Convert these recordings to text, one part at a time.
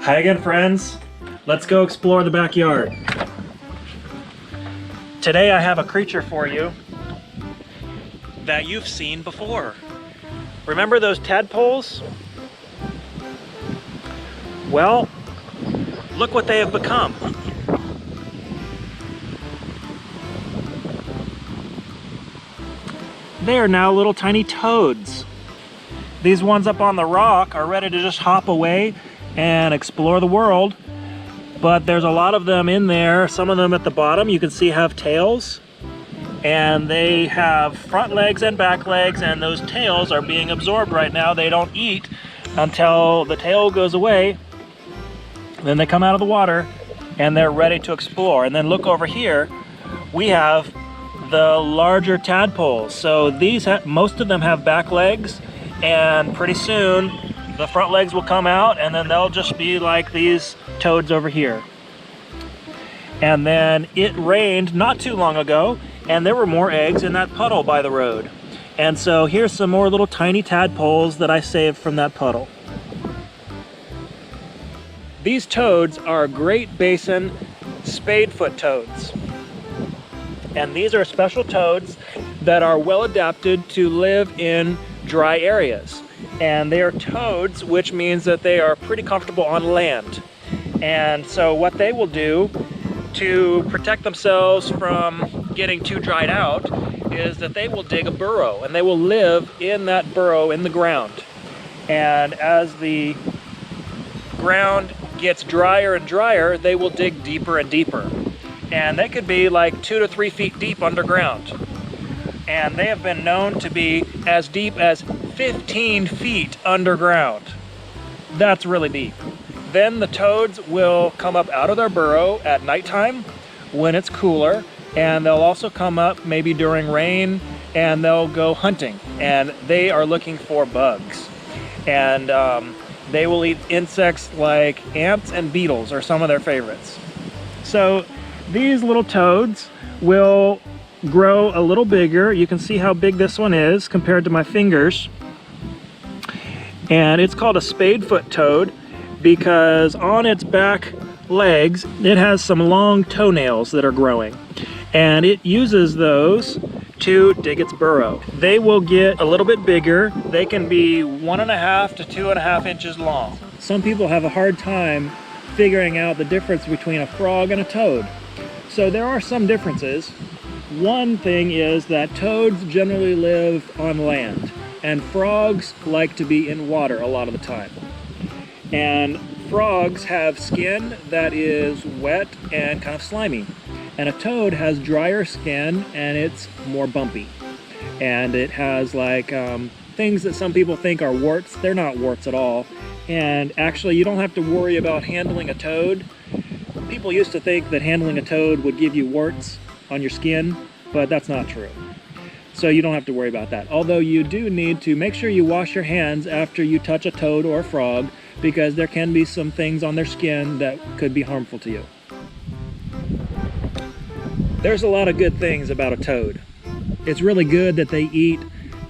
Hi again, friends. Let's go explore the backyard. Today I have a creature for you that you've seen before. Remember those tadpoles? Well, look what they have become. They are now little tiny toads. These ones up on the rock are ready to just hop away and explore the world, but there's a lot of them in there. Some of them at the bottom you can see have tails, and they have front legs and back legs, and those tails are being absorbed right now. They don't eat until the tail goes away. Then they come out of the water and they're ready to explore. And then look over here, we have the larger tadpoles. So these most of them have back legs, and pretty soon the front legs will come out, and then they'll just be like these toads over here. And then it rained not too long ago, and there were more eggs in that puddle by the road. And so here's some more little tiny tadpoles that I saved from that puddle. These toads are Great Basin spadefoot toads. And these are special toads that are well adapted to live in dry areas. And they are toads, which means that they are pretty comfortable on land. And so what they will do to protect themselves from getting too dried out is that they will dig a burrow, and they will live in that burrow in the ground. And as the ground gets drier and drier, they will dig deeper and deeper. And they could be like 2 to 3 feet deep underground. And they have been known to be as deep as 15 feet underground. That's really deep. Then the toads will come up out of their burrow at nighttime when it's cooler, and they'll also come up maybe during rain, and they'll go hunting, and they are looking for bugs. And they will eat insects like ants, and beetles are some of their favorites. So these little toads will grow a little bigger. You can see how big this one is compared to my fingers. And it's called a spadefoot toad because on its back legs it has some long toenails that are growing, and it uses those to dig its burrow. They will get a little bit bigger. They can be 1.5 to 2.5 inches long. Some people have a hard time figuring out the difference between a frog and a toad. So there are some differences. One thing is that toads generally live on land, and frogs like to be in water a lot of the time. And frogs have skin that is wet and kind of slimy. And a toad has drier skin, and it's more bumpy. And it has like things that some people think are warts. They're not warts at all. And actually, you don't have to worry about handling a toad. People used to think that handling a toad would give you warts on your skin, but that's not true. So you don't have to worry about that. Although you do need to make sure you wash your hands after you touch a toad or a frog, because there can be some things on their skin that could be harmful to you. There's a lot of good things about a toad. It's really good that they eat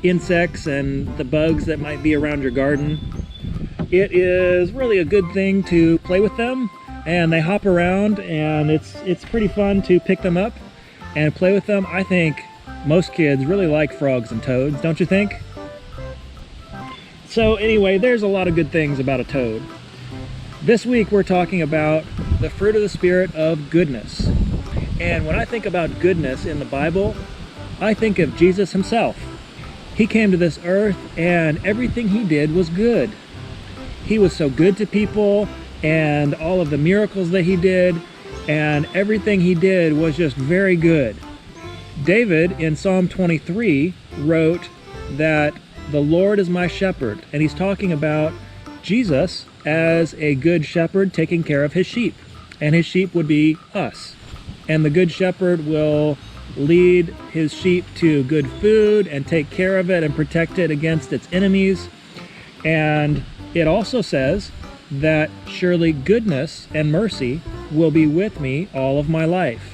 insects and the bugs that might be around your garden. It is really a good thing to play with them, and they hop around, and it's pretty fun to pick them up and play with them. I think most kids really like frogs and toads, don't you think? So anyway, there's a lot of good things about a toad. This week we're talking about the fruit of the Spirit of goodness. And when I think about goodness in the Bible, I think of Jesus himself. He came to this earth, and everything he did was good. He was so good to people, and all of the miracles that he did, and everything he did was just very good. David in Psalm 23 wrote that the Lord is my shepherd, and he's talking about Jesus as a good shepherd taking care of his sheep, and his sheep would be us. And the good shepherd will lead his sheep to good food and take care of it and protect it against its enemies. And it also says that surely goodness and mercy will be with me all of my life.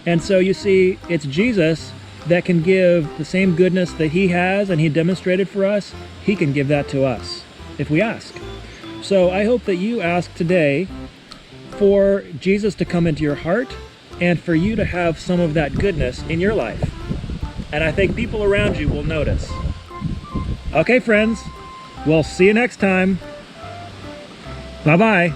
And so you see, it's Jesus that can give the same goodness that he has and he demonstrated for us. He can give that to us if we ask. So I hope that you ask today for Jesus to come into your heart and for you to have some of that goodness in your life. And I think people around you will notice. Okay, friends, we'll see you next time. Bye-bye.